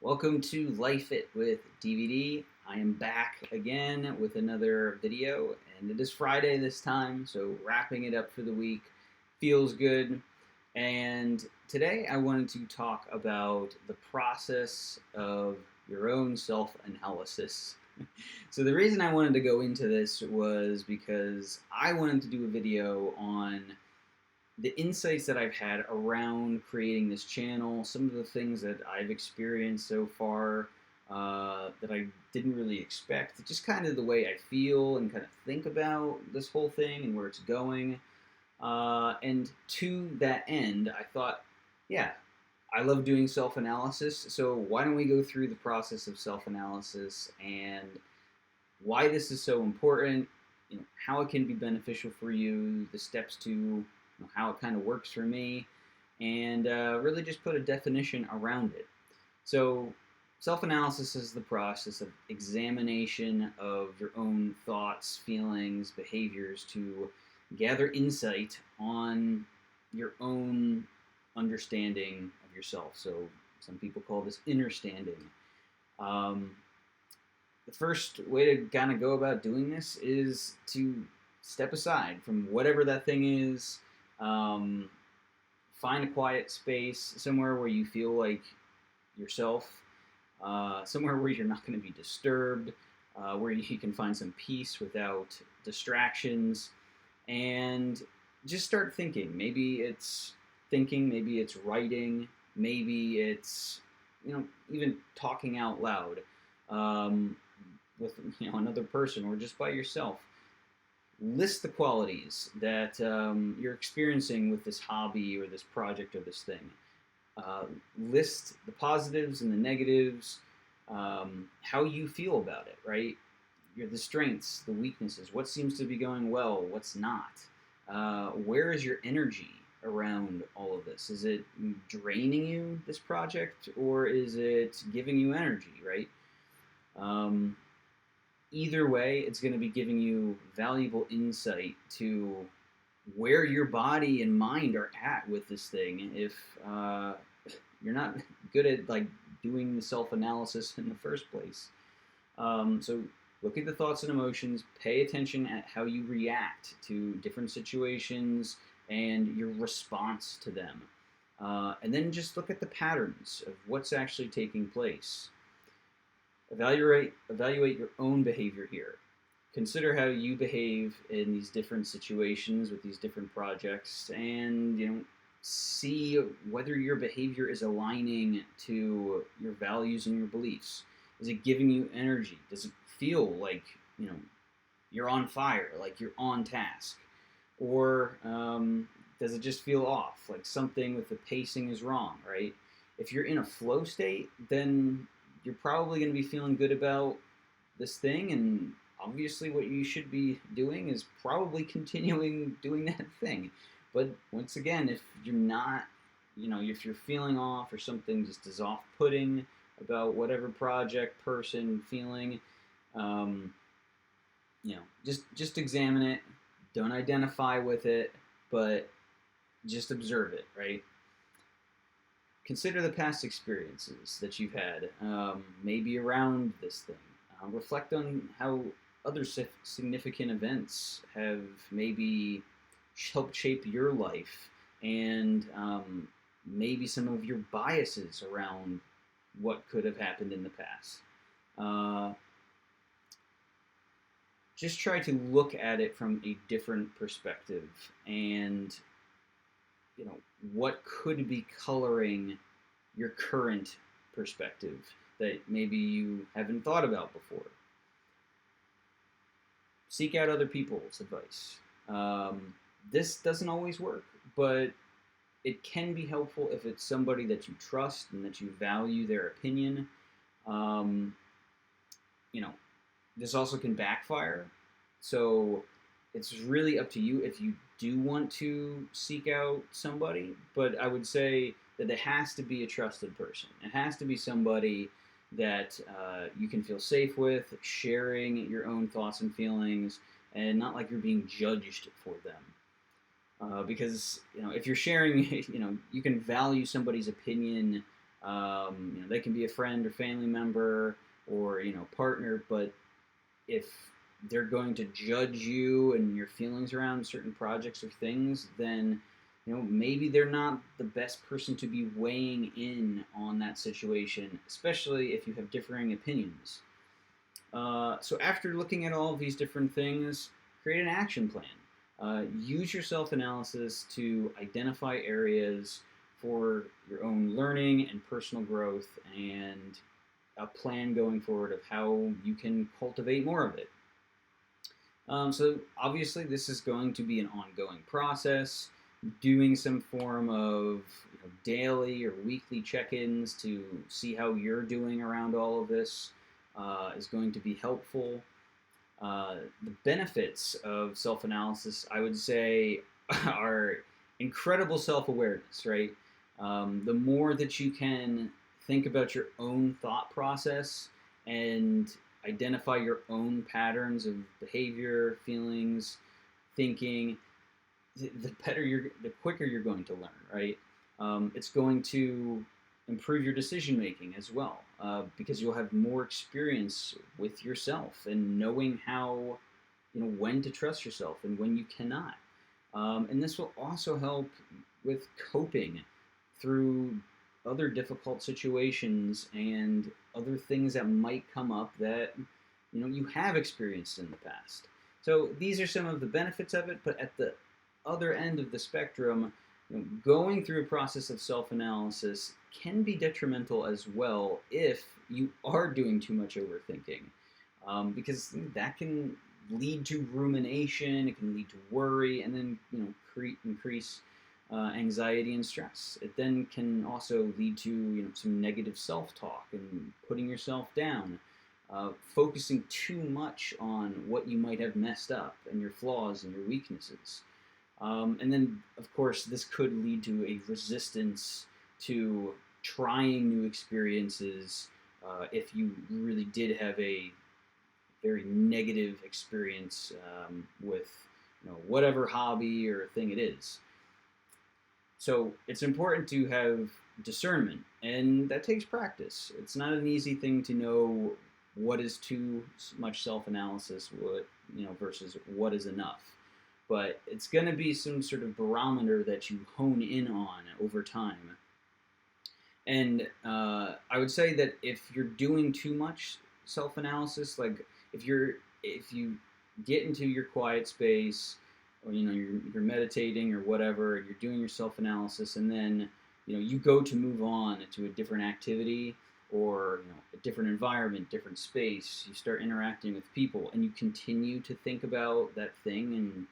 Welcome to Life It with DVD. I am back again with another video, and it is Friday this time, so wrapping it up for the week feels good. And today I wanted to talk about the process of your own self analysis. So, the reason I wanted to go into this was because I wanted to do a video on the insights that I've had around creating this channel, some of the things that I've experienced so far that I didn't really expect, just kind of the way I feel and kind of think about this whole thing and where it's going. And to that end, I thought, yeah, I love doing self analysis, so why don't we go through the process of self analysis and why this is so important, how it can be beneficial for you, the steps to how it kind of works for me, and really just put a definition around it. So, self analysis is the process of examination of your own thoughts, feelings, behaviors to gather insight on your own understanding of yourself. So, some people call this inner standing. Um, the first way to kind of go about doing this is to step aside from whatever that thing is. Um, Find a quiet space, somewhere where you feel like yourself, somewhere where you're not going to be disturbed, where you can find some peace without distractions, and just start thinking. Maybe it's thinking, maybe it's writing, maybe it's even talking out loud with another person or just by yourself. List the qualities that you're experiencing with this hobby or this project or this thing. List the positives and the negatives, how you feel about it, right? The strengths, the weaknesses, what seems to be going well, what's not. Where is your energy around all of this? Is it draining you, this project, or is it giving you energy, right? Either way, it's going to be giving you valuable insight to where your body and mind are at with this thing. If you're not good at doing the self-analysis in the first place, so look at the thoughts and emotions. Pay attention at how you react to different situations and your response to them, and then just look at the patterns of what's actually taking place. Evaluate your own behavior here. Consider how you behave in these different situations with these different projects, and see whether your behavior is aligning to your values and your beliefs. Is it giving you energy? Does it feel like you're on fire, like you're on task, or does it just feel off, like something with the pacing is wrong, right? If you're in a flow state, then you're probably going to be feeling good about this thing, and obviously what you should be doing is probably continuing doing that thing. But once again, if you're not, if you're feeling off or something just is off-putting about whatever project, person, feeling, um, just examine it. Don't identify with it, but just observe it, right? Consider the past experiences that you've had, maybe around this thing. Reflect on how other significant events have maybe helped shape your life, and maybe some of your biases around what could have happened in the past. Just try to look at it from a different perspective, and what could be coloring your current perspective that maybe you haven't thought about before. Seek out other people's advice. This doesn't always work, but it can be helpful if it's somebody that you trust and that you value their opinion. This also can backfire, so it's really up to you if you do want to seek out somebody, but I would say that it has to be a trusted person. It has to be somebody that you can feel safe with, sharing your own thoughts and feelings, and not like you're being judged for them. Because if you're sharing, you can value somebody's opinion They can be a friend or family member or partner, but if they're going to judge you and your feelings around certain projects or things, then maybe they're not the best person to be weighing in on that situation, especially if you have differing opinions. So after looking at all of these different things, create an action plan. Use your self-analysis to identify areas for your own learning and personal growth, and a plan going forward of how you can cultivate more of it. So obviously this is going to be an ongoing process. Doing some form of daily or weekly check-ins to see how you're doing around all of this is going to be helpful. The benefits of self-analysis, I would say, are incredible self-awareness, right? The more that you can think about your own thought process and identify your own patterns of behavior, feelings, thinking, the quicker you're going to learn, right? It's going to improve your decision making as well, because you'll have more experience with yourself and knowing how, when to trust yourself and when you cannot. And this will also help with coping through other difficult situations and other things that might come up that you have experienced in the past. So these are some of the benefits of it, but at the other end of the spectrum, going through a process of self-analysis can be detrimental as well if you are doing too much overthinking, because that can lead to rumination, it can lead to worry, and then increase anxiety and stress. It then can also lead to some negative self-talk and putting yourself down, focusing too much on what you might have messed up and your flaws and your weaknesses. And then, of course, this could lead to a resistance to trying new experiences if you really did have a very negative experience with whatever hobby or thing it is. So it's important to have discernment, and that takes practice. It's not an easy thing to know what is too much self-analysis, versus what is enough. But it's going to be some sort of barometer that you hone in on over time. And I would say that if you're doing too much self-analysis, like if you get into your quiet space, or you're meditating or whatever, and you're doing your self-analysis, and then you go to move on to a different activity or a different environment, different space, you start interacting with people, and you continue to think about that thing and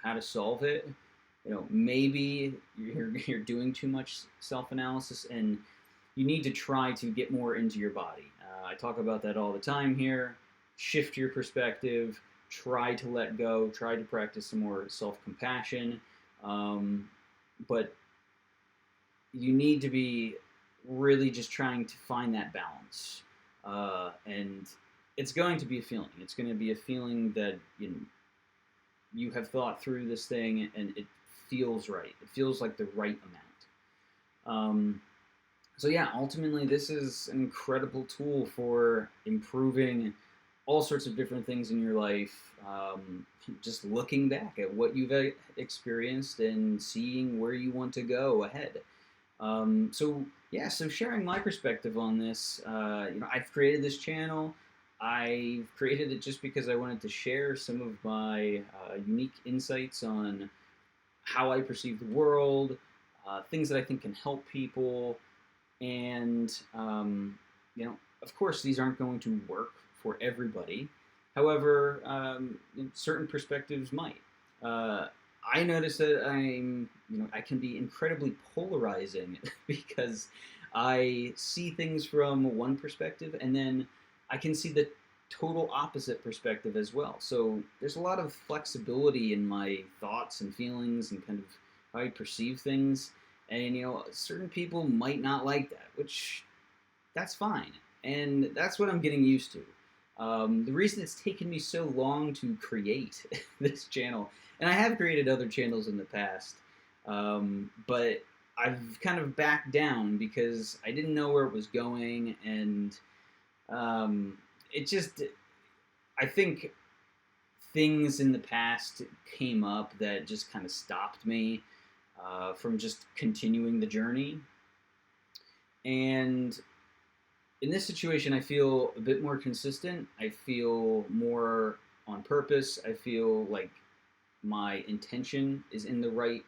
how to solve it, maybe you're doing too much self-analysis, and you need to try to get more into your body. I talk about that all the time here. Shift your perspective, try to let go, try to practice some more self-compassion, but you need to be really just trying to find that balance, and it's going to be a feeling. It's going to be a feeling that you have thought through this thing and it feels right. It feels like the right amount. So yeah, ultimately this is an incredible tool for improving all sorts of different things in your life. Just looking back at what you've experienced and seeing where you want to go ahead. So sharing my perspective on this, I've created this channel. I've created it just because I wanted to share some of my unique insights on how I perceive the world, things that I think can help people, and of course, these aren't going to work for everybody. However, certain perspectives might. I notice that I can be incredibly polarizing because I see things from one perspective, and then I can see the total opposite perspective as well. So there's a lot of flexibility in my thoughts and feelings and kind of how I perceive things. And certain people might not like that, which that's fine. And that's what I'm getting used to. The reason it's taken me so long to create this channel, and I have created other channels in the past, but I've kind of backed down because I didn't know where it was going, and um, it just, I think things in the past came up that just kind of stopped me from just continuing the journey. And in this situation, I feel a bit more consistent. I feel more on purpose. I feel like my intention is in the right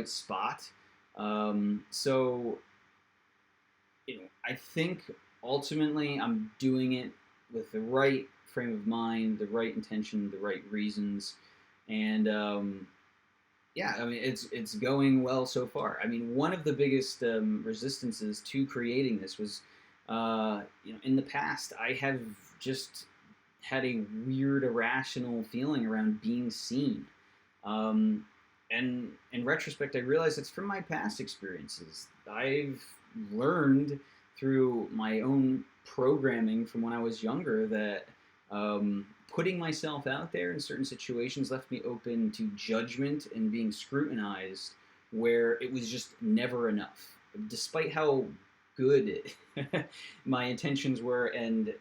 spot. So I think ultimately I'm doing it with the right frame of mind, the right intention, the right reasons, and yeah, I mean it's going well so far. I mean, one of the biggest resistances to creating this was, in the past I have just had a weird irrational feeling around being seen. Um, and in retrospect, I realized it's from my past experiences. I've learned through my own programming from when I was younger that putting myself out there in certain situations left me open to judgment and being scrutinized where it was just never enough. Despite how good my intentions were and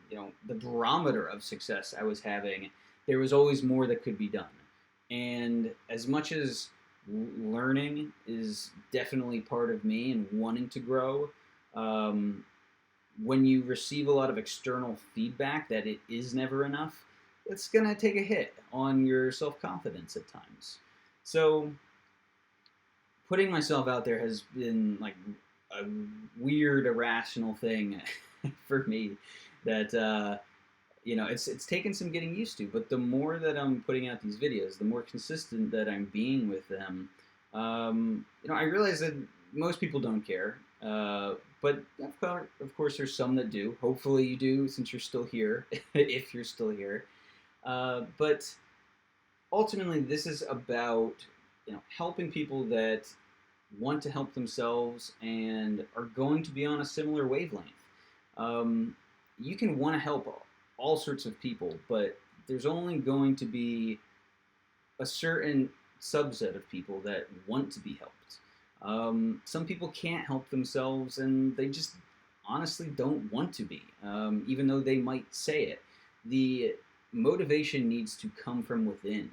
the barometer of success I was having, there was always more that could be done. And as much as learning is definitely part of me and wanting to grow, um, when you receive a lot of external feedback that it is never enough, it's going to take a hit on your self confidence at times. So, putting myself out there has been like a weird, irrational thing for me that it's taken some getting used to. But the more that I'm putting out these videos, the more consistent that I'm being with them. I realize that most people don't care, but of course, there's some that do. Hopefully, you do, since you're still here, if you're still here. But ultimately, this is about helping people that want to help themselves and are going to be on a similar wavelength. Um, you can want to help all sorts of people, but there's only going to be a certain subset of people that want to be helped. Some people can't help themselves and they just honestly don't want to be, even though they might say it. The motivation needs to come from within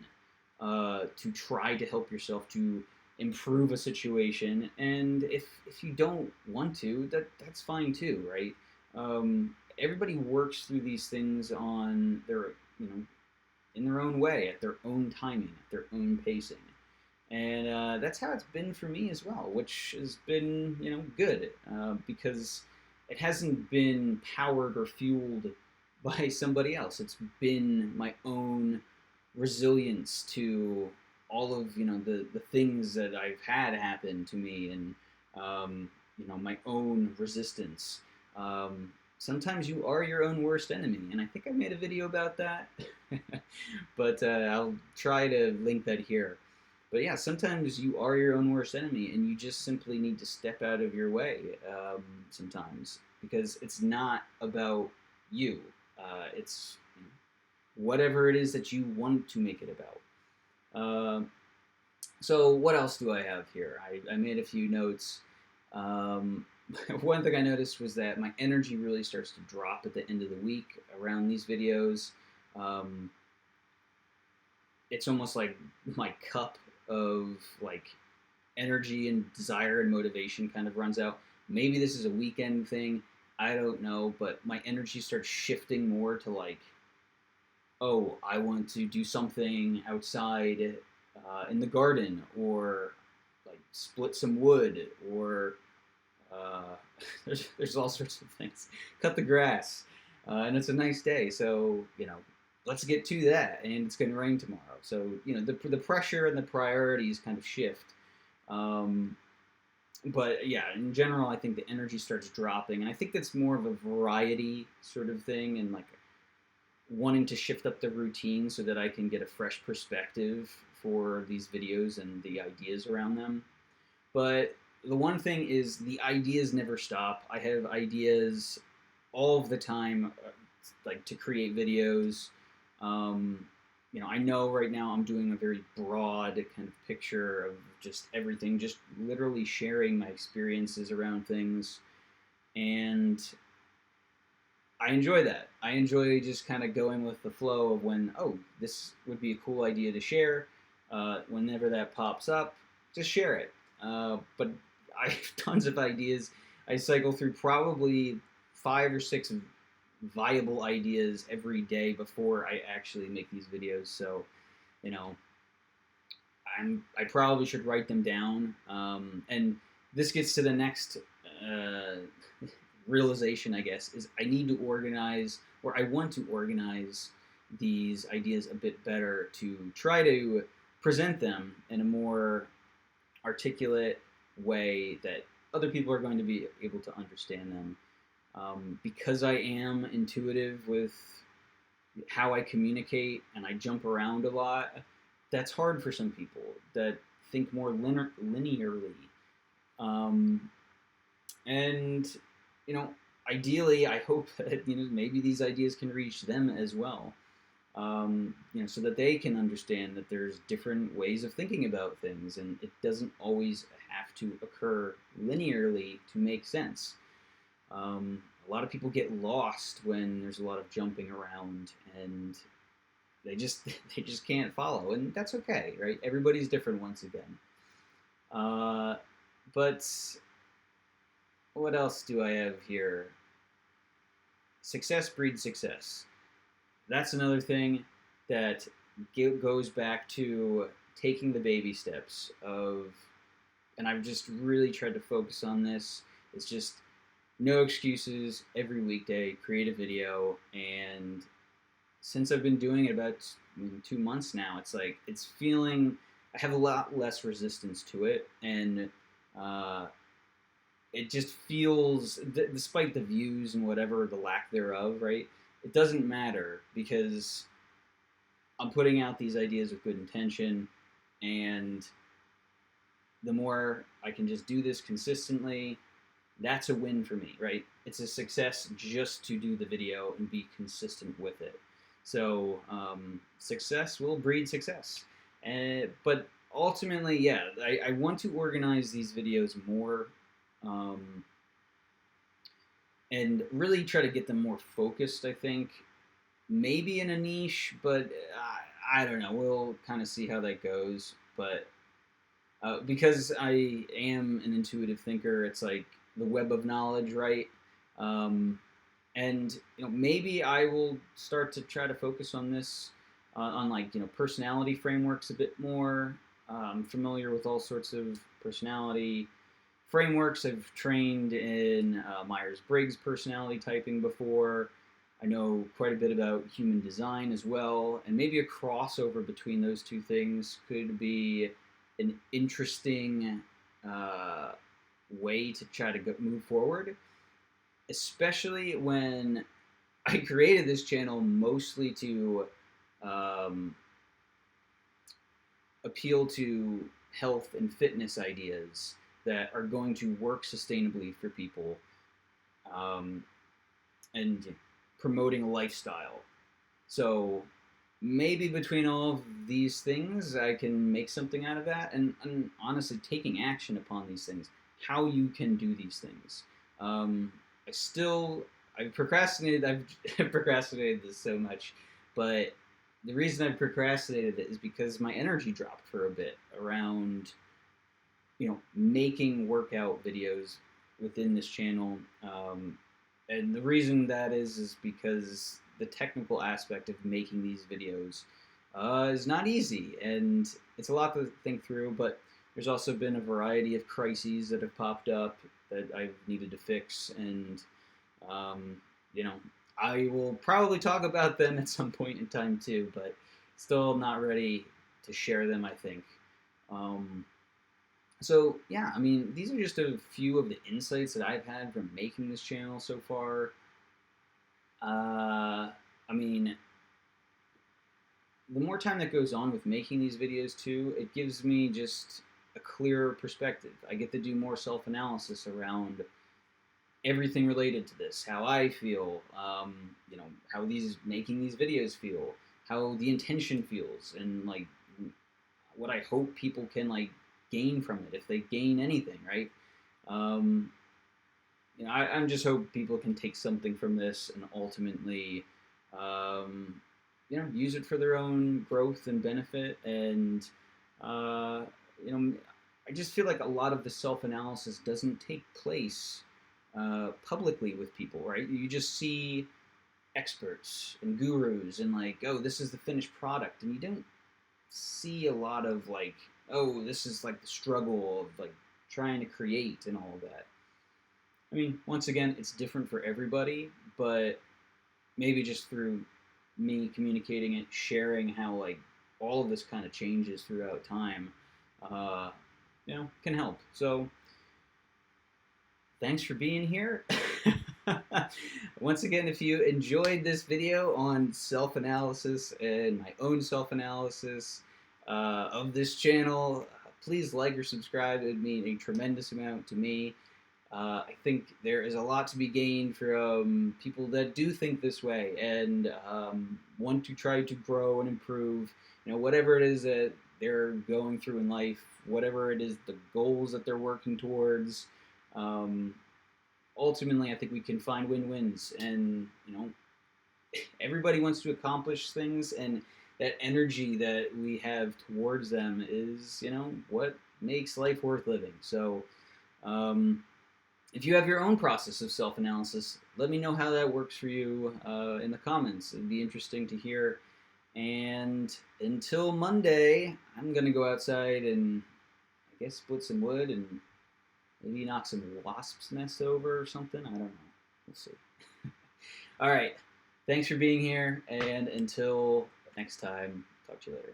to try to help yourself to improve a situation. And if you don't want to, that's fine too, right? Everybody works through these things on their, in their own way, at their own timing, at their own pacing. And that's how it's been for me as well, which has been, good because it hasn't been powered or fueled by somebody else. It's been my own resilience to all of the things that I've had happen to me, and my own resistance. Sometimes you are your own worst enemy, and I think I made a video about that, but I'll try to link that here. But yeah, sometimes you are your own worst enemy, and you just simply need to step out of your way sometimes, because it's not about you. It's whatever it is that you want to make it about. So what else do I have here? I made a few notes. One thing I noticed was that my energy really starts to drop at the end of the week around these videos. It's almost like my cup of like energy and desire and motivation kind of runs out. Maybe this is a weekend thing. I don't know, but my energy starts shifting more to like, oh, I want to do something outside in the garden, or like split some wood, or there's all sorts of things. Cut the grass, and it's a nice day, so let's get to that. And it's going to rain tomorrow, so the pressure and the priorities kind of shift. But yeah, in general, I think the energy starts dropping, and I think that's more of a variety sort of thing, and like wanting to shift up the routine so that I can get a fresh perspective for these videos and the ideas around them. But the one thing is the ideas never stop. I have ideas all of the time, like to create videos. I know right now I'm doing a very broad kind of picture of just everything, just literally sharing my experiences around things. And I enjoy that. I enjoy just kind of going with the flow of when, oh, this would be a cool idea to share. Whenever that pops up, just share it. But I have tons of ideas. I cycle through probably 5 or 6 viable ideas every day before I actually make these videos. So, you know, I probably should write them down. And this gets to the next uh, realization, I guess, is I need to organize, or I want to organize these ideas a bit better to try to present them in a more articulate way that other people are going to be able to understand them. Because I am intuitive with how I communicate and I jump around a lot, that's hard for some people that think more linearly. Um, and, you know, ideally, I hope that, maybe these ideas can reach them as well. So that they can understand that there's different ways of thinking about things, and it doesn't always have to occur linearly to make sense. A lot of people get lost when there's a lot of jumping around, and they just they just can't follow, and that's okay, right? Everybody's different once again. But what else do I have here? Success breeds success. That's another thing that goes back to taking the baby steps of, and I've just really tried to focus on this. It's just no excuses. Every weekday, create a video, and since I've been doing it about 2 months now, it's like I have a lot less resistance to it, and it just feels, despite the views and whatever the lack thereof, right? It doesn't matter because I'm putting out these ideas with good intention, and the more I can just do this consistently, that's a win for me, right? It's a success just to do the video and be consistent with it. So success will breed success. But ultimately, yeah, I want to organize these videos more and really try to get them more focused, I think. Maybe in a niche, but I don't know. We'll kind of see how that goes. But because I am an intuitive thinker, it's like the web of knowledge, right? Um, and maybe I will start to try to focus on this, on like personality frameworks a bit more. I'm familiar with all sorts of personality frameworks. I've trained in Myers-Briggs personality typing before. I know quite a bit about human design as well, and maybe a crossover between those two things could be an interesting way to try to move forward, especially when I created this channel mostly to um, appeal to health and fitness ideas that are going to work sustainably for people, and promoting a lifestyle. So maybe between all of these things, I can make something out of that, and honestly, taking action upon these things, how you can do these things. Um, I've procrastinated. I've procrastinated this so much, but the reason I've procrastinated it is because my energy dropped for a bit around, making workout videos within this channel. And the reason that is because the technical aspect of making these videos is not easy, and it's a lot to think through. But there's also been a variety of crises that have popped up that I've needed to fix, and um, I will probably talk about them at some point in time too, but still not ready to share them, I think. Um, so yeah, I mean, these are just a few of the insights that I've had from making this channel so far. I mean, the more time that goes on with making these videos too, it gives me just a clearer perspective. I get to do more self-analysis around everything related to this, how I feel, how making these videos feel, how the intention feels, and like what I hope people can like gain from it, if they gain anything, right? Um, I'm just hope people can take something from this and ultimately, um, use it for their own growth and benefit. And uh, you know, I just feel like a lot of the self analysis doesn't take place publicly with people, right? You just see experts and gurus and like, oh, this is the finished product, and you don't see a lot of like, oh, this is like the struggle of like trying to create and all of that. I mean, once again, it's different for everybody, but maybe just through me communicating it, sharing how like all of this kind of changes throughout time, uh, can help. So thanks for being here. Once again, if you enjoyed this video on self-analysis and my own self-analysis of this channel, please like or subscribe. It would mean a tremendous amount to me. I think there is a lot to be gained from people that do think this way and want to try to grow and improve. Whatever it is that they're going through in life, whatever it is, the goals that they're working towards. Ultimately, I think we can find win-wins, and everybody wants to accomplish things, and that energy that we have towards them is, what makes life worth living. So, if you have your own process of self-analysis, let me know how that works for you in the comments. It'd be interesting to hear. And until Monday, I'm gonna go outside and I guess split some wood and maybe knock some wasps' nests over or something. I don't know. We'll see. All right. Thanks for being here. And until next time, talk to you later.